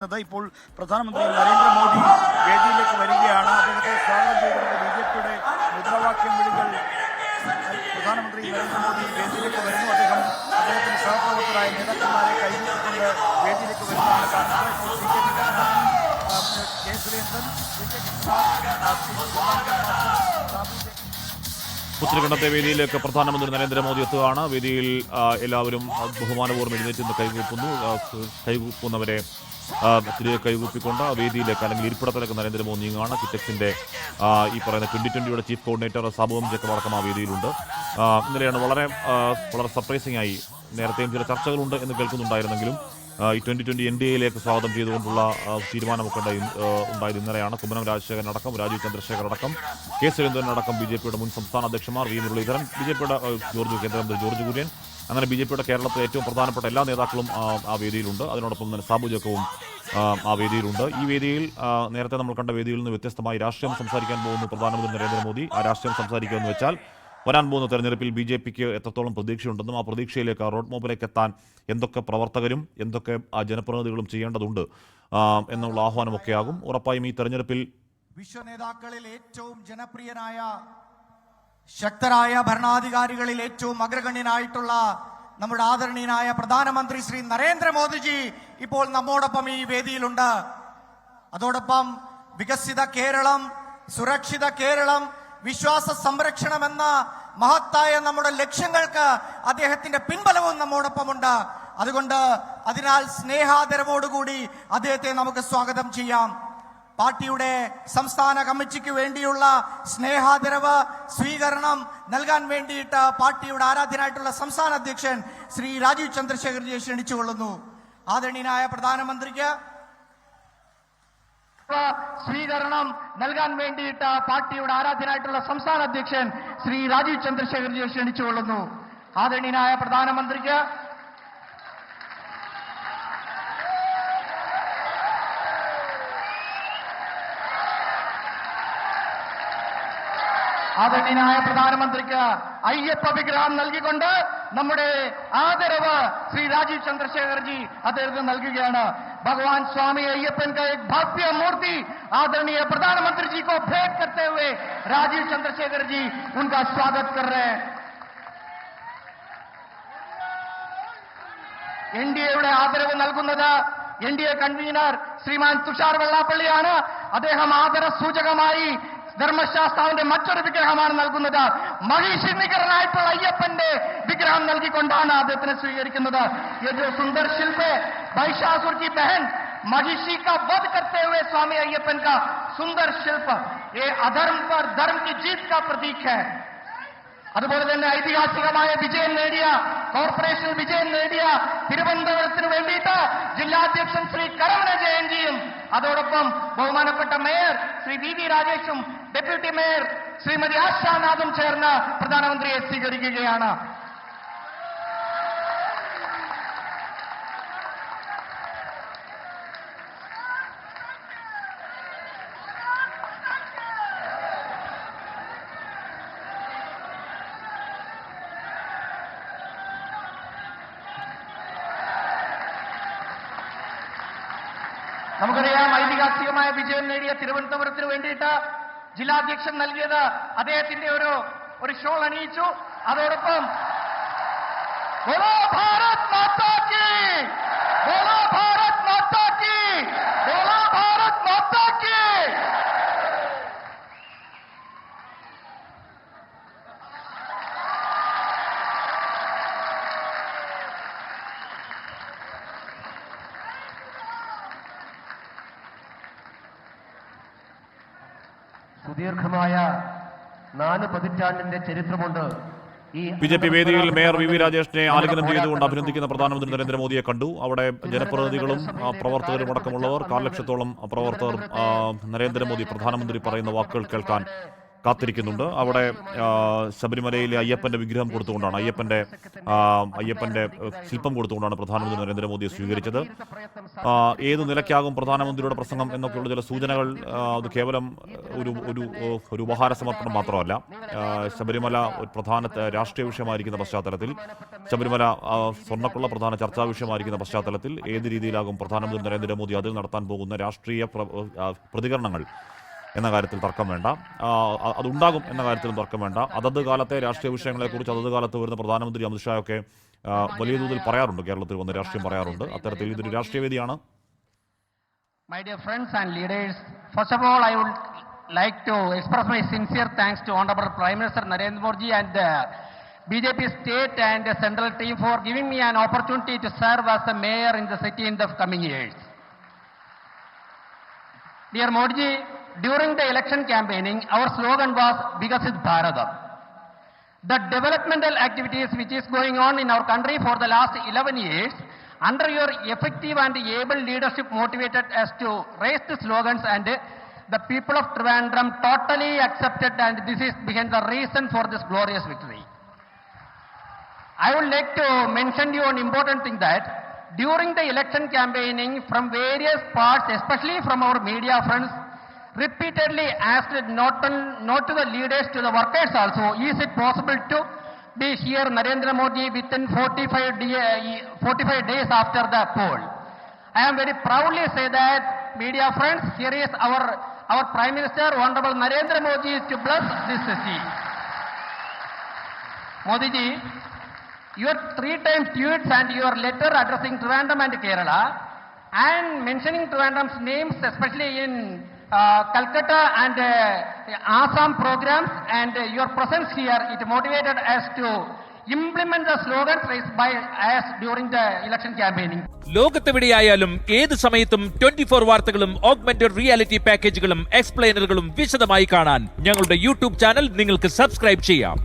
ഇപ്പോൾ പ്രധാനമന്ത്രി നരേന്ദ്രമോദി വേദിയിലേക്ക് വരികയാണ്. അദ്ദേഹത്തെ സ്വാഗതം ചെയ്തുകൊണ്ട് ബി.ജെ.പിയുടെ മുദ്രാവാക്യം വിളികൾ പ്രധാനമന്ത്രി നരേന്ദ്രമോദി വേദിയിലേക്ക് വരുന്നു. അദ്ദേഹത്തിന്റെ സഹപ്രവർത്തകരായ നേതാക്കന്മാരെ കൈകൊണ്ടുകൊണ്ട് വേദിയിലേക്ക് വരുന്നതാണ് കാണുന്നത്. കെ സുരേന്ദ്രൻ, ഉത്തരഖണ്ഡത്തെ വേദിയിലേക്ക് പ്രധാനമന്ത്രി നരേന്ദ്രമോദി എത്തുകയാണ്. വേദിയിൽ എല്ലാവരും ബഹുമാനപൂർവ്വം എഴുന്നേറ്റ് നിന്ന് കൈകൂപ്പുന്നവരെ തിരികെ കൈകൂപ്പിക്കൊണ്ട് വേദിയിലേക്ക് അല്ലെങ്കിൽ ഇരിപ്പിടത്തിലേക്ക് നരേന്ദ്രമോദി നീങ്ങുകയാണ്. കിറ്റക്സിന്റെ ഈ പറയുന്ന 2020 ചീഫ് കോർഡിനേറ്റർ സാബുവും ജേക്കബ് അടക്കം ആ വേദിയിലുണ്ട്. ഇന്നലെയാണ് വളരെ സർപ്രൈസിംഗ് ആയി, നേരത്തെയും ചില ചർച്ചകളുണ്ട് എന്ന് കേൾക്കുന്നുണ്ടായിരുന്നെങ്കിലും ഈ 2020 NDAയിലേക്ക് സ്വാഗതം ചെയ്തുകൊണ്ടുള്ള തീരുമാനമൊക്കെ ഉണ്ടായത് ഇന്നലെയാണ്. കുമ്മനം രാജശേഖരൻ അടക്കം, രാജീവ് ചന്ദ്രശേഖർ അടക്കം, കെ സുരേന്ദ്രൻ അടക്കം, ബി.ജെ.പിയുടെ മുൻ സംസ്ഥാന അധ്യക്ഷന്മാർ, വി മുരളീധരൻ, ബി.ജെ.പിയുടെ കേന്ദ്രമന്ത്രി ജോർജ് കുര്യൻ, അങ്ങനെ ബി.ജെ.പിയുടെ കേരളത്തിലെ ഏറ്റവും പ്രധാനപ്പെട്ട എല്ലാ നേതാക്കളും ആ വേദിയിലുണ്ട്. അതിനോടൊപ്പം തന്നെ സാബു ജേക്കബും ആ വേദിയിലുണ്ട്. ഈ വേദിയിൽ നേരത്തെ നമ്മൾ കണ്ട വേദിയിൽ നിന്ന് വ്യത്യസ്തമായി രാഷ്ട്രീയം സംസാരിക്കാൻ പോകുന്നു പ്രധാനമന്ത്രി നരേന്ദ്രമോദി. ആ രാഷ്ട്രീയം സംസാരിക്കുകയെന്ന് വെച്ചാൽ വരാൻ പോകുന്ന തെരഞ്ഞെടുപ്പിൽ ബി.ജെ.പിക്ക് എത്രത്തോളം പ്രതീക്ഷയുണ്ടെന്നും ആ പ്രതീക്ഷയിലേക്ക്, ആ റോഡ് മാപ്പിലേക്ക് എത്താൻ എന്തൊക്കെ പ്രവർത്തകരും എന്തൊക്കെ ജനപ്രതിനിധികളും ചെയ്യേണ്ടതുണ്ട് എന്നുള്ള ആഹ്വാനമൊക്കെയാകും. ഉറപ്പായും ഈ തെരഞ്ഞെടുപ്പിൽ വിശ്വ നേതാക്കളിൽ ഏറ്റവും ജനപ്രിയനായ, ശക്തരായ ഭരണാധികാരികളിൽ ഏറ്റവും അഗ്രഗണ്യനായിട്ടുള്ള നമ്മുടെ ആദരണീയനായ പ്രധാനമന്ത്രി ശ്രീ നരേന്ദ്രമോദിജി ഇപ്പോൾ നമ്മോടൊപ്പം ഈ വേദിയിലുണ്ട്. അതോടൊപ്പം വികസിത കേരളം, സുരക്ഷിത കേരളം, വിശ്വാസ സംരക്ഷണം എന്ന മഹത്തായ നമ്മുടെ ലക്ഷ്യങ്ങൾക്ക് അദ്ദേഹത്തിന്റെ പിൻബലവും നമ്മോടൊപ്പമുണ്ട്. അതുകൊണ്ട് അതിനാൽ സ്നേഹാദരവോടുകൂടി അദ്ദേഹത്തെ നമുക്ക് സ്വാഗതം ചെയ്യാം. പാർട്ടിയുടെ സംസ്ഥാന കമ്മിറ്റിക്ക് വേണ്ടിയുള്ള സ്നേഹാദരവ് സ്വീകരണം നൽകാൻ വേണ്ടിയിട്ട് പാർട്ടിയുടെ ആരാധ്യനായിട്ടുള്ള സംസ്ഥാന അധ്യക്ഷൻ ശ്രീ രാജീവ് ചന്ദ്രശേഖർജിയെ ക്ഷണിച്ചുകൊള്ളുന്നു. ആദരണീയനായ പ്രധാനമന്ത്രിക്ക് സ്വീകരണം നൽകാൻ വേണ്ടിയിട്ട് പാർട്ടിയുടെ ആരാധ്യനായിട്ടുള്ള സംസ്ഥാന അധ്യക്ഷൻ ശ്രീ രാജീവ് ചന്ദ്രശേഖർജിയെ ക്ഷണിച്ചുകൊള്ളുന്നു. ആദരണീയനായ പ്രധാനമന്ത്രിക്ക് അയ്യപ്പ വിഗ്രഹം നൽകിക്കൊണ്ട് നമ്മുടെ ആദരവ് ശ്രീ രാജീവ് ചന്ദ്രശേഖർജി അദ്ദേഹത്തിന് നൽകുകയാണ്. भगवान स्वामी अय्यप्पन का एक भव्य मूर्ति आदरणीय प्रधानमंत्री जी को भेंट करते हुए राजीव चंद्रशेखर जी उनका स्वागत कर रहे हैं. എൻഡിഎയുടെ ആദരവ് നൽകുന്നത് എൻഡിഎ കൺവീനർ ശ്രീമാൻ തുഷാർ വെള്ളാപ്പള്ളിയാണ്. അദ്ദേഹം ആദര സൂചകമായി ധർമ്മശാസ്താവിന്റെ മറ്റൊരു വിഗ്രഹമാണ് നൽകുന്നത്. മഹിഷി നികരനായിട്ടുള്ള അയ്യപ്പന്റെ വിഗ്രഹം നൽകിക്കൊണ്ടാണ് അദ്ദേഹത്തിനെ സ്വീകരിക്കുന്നത്. ये जो सुंदर शिल्प है, महिषासुर की बहन महिषी का वध करते हुए स्वामी अय्यप्पन का सुंदर शिल्प, ये अधर्म पर धर्म की जीत का प्रतीक है. അതുപോലെ തന്നെ ഐതിഹാസികമായ വിജയം നേടിയ, കോർപ്പറേഷൻ വിജയം നേടിയ തിരുവനന്തപുരത്തിന് വേണ്ടിയിട്ട് ജില്ലാധ്യക്ഷൻ ശ്രീ കരമന ജയന്തിയും അതോടൊപ്പം ബഹുമാനപ്പെട്ട മേയർ ശ്രീ വി രാജേഷും ഡെപ്യൂട്ടി മേയർ ശ്രീമതി ആശാനാഥും ചേർന്ന് പ്രധാനമന്ത്രിയെ സ്വീകരിക്കുകയാണ്. നമുക്കറിയാം, ഐതിഹാസികമായ വിജയം നേടിയ തിരുവനന്തപുരത്തിന് വേണ്ടിയിട്ട് ജില്ലാധ്യക്ഷൻ നൽകിയത് അദ്ദേഹത്തിന്റെ ഒരു ഷോൾ അണിയിച്ചു. അതോടൊപ്പം ബോലോ ഭാരത് മാതാ കി, ബോലോ ഭാരത് മാതാ കി, ബോലോ ഭാരത് മാതാ കി. സുദീർഘമായ 4 പതിറ്റാണ്ടിന്റെ ചരിത്രമുണ്ട്. ബി.ജെ.പി വേദിയിൽ മേയർ വി രാജേഷിനെ ആലിംഗനം ചെയ്തുകൊണ്ട് അഭിനന്ദിക്കുന്ന പ്രധാനമന്ത്രി നരേന്ദ്രമോദിയെ കണ്ടു. അവിടെ ജനപ്രതിനിധികളും പ്രവർത്തകരും അടക്കമുള്ളവർ, 4 ലക്ഷത്തോളം പ്രവർത്തകർ നരേന്ദ്രമോദി പ്രധാനമന്ത്രി പറയുന്ന വാക്കുകൾ കേൾക്കാൻ കാത്തിരിക്കുന്നുണ്ട്. അവിടെ ശബരിമലയിലെ അയ്യപ്പന്റെ വിഗ്രഹം കൊടുത്തുകൊണ്ടാണ്, അയ്യപ്പന്റെ ശില്പം കൊടുത്തുകൊണ്ടാണ് പ്രധാനമന്ത്രി നരേന്ദ്രമോദിയെ സ്വീകരിച്ചത്. ഏതു നിലയ്ക്കാകും പ്രധാനമന്ത്രിയുടെ പ്രസംഗം എന്നൊക്കെയുള്ള ചില സൂചനകൾ അത് കേവലം ഒരു ഉപഹാര സമർപ്പണം മാത്രമല്ല. ശബരിമല ഒരു പ്രധാന രാഷ്ട്രീയ വിഷയമായിരിക്കുന്ന പശ്ചാത്തലത്തിൽ, ശബരിമല സ്വർണ്ണക്കുള്ള പ്രധാന ചർച്ചാ വിഷയമായിരിക്കുന്ന പശ്ചാത്തലത്തിൽ ഏത് രീതിയിലാകും പ്രധാനമന്ത്രി നരേന്ദ്രമോദി അതിൽ നടത്താൻ പോകുന്ന രാഷ്ട്രീയ പ്രതികരണങ്ങൾ എന്ന കാര്യത്തിൽ തർക്കം വേണ്ട. അതുണ്ടാകും എന്ന കാര്യത്തിലും തർക്കം വേണ്ട. അതത് കാലത്തെ രാഷ്ട്രീയ വിഷയങ്ങളെക്കുറിച്ച് അതത് കാലത്ത് വരുന്ന പ്രധാനമന്ത്രി അമിത്ഷായൊക്കെ വലിയ തോതിൽ പറയാറുണ്ട്, കേരളത്തിൽ വന്ന് രാഷ്ട്രീയം പറയാറുണ്ട്. അത്തരത്തിൽ ഇതൊരു രാഷ്ട്രീയ വേദിയാണ്. My dear friends and leaders, first of all, I would like to express my sincere thanks to Honorable Prime Minister Narendra Modi and the BJP state and the central team for giving me an opportunity to serve as a mayor in the city in the coming years. Dear Modi, during the election campaigning, our slogan was Vikasit Bharatam. The developmental activities which is going on in our country for the last 11 years, under your effective and able leadership motivated us to raise the slogans, and the people of Trivandrum totally accepted, and this is behind the reason for this glorious victory. I would like to mention you an important thing that during the election campaigning from various parts, especially from our media friends, repeatedly asked not to the leaders, to the workers also, is it possible to be here Narendra Modi within 45 days after the poll. I am very proudly say that, media friends, here is our Prime Minister, Honorable Narendra Modi, to bless this city. Modi ji, your 3 times tweets and your letter addressing Trivandrum and Kerala and mentioning Trivandrum's names, especially in Calcutta and Assam programs, and your presence here, it motivated us to implement the slogans raised by us during the election campaigning. ലോകത്തെവിടെയായാലും ഏത് സമയത്തും 24 വാർത്തകളും augmented reality പാക്കേജുകളും എക്സ്പ്ലെയിനറുകളും വിശദമായി കാണാൻ ഞങ്ങളുടെ YouTube channel നിങ്ങൾക്ക് subscribe ചെയ്യാം.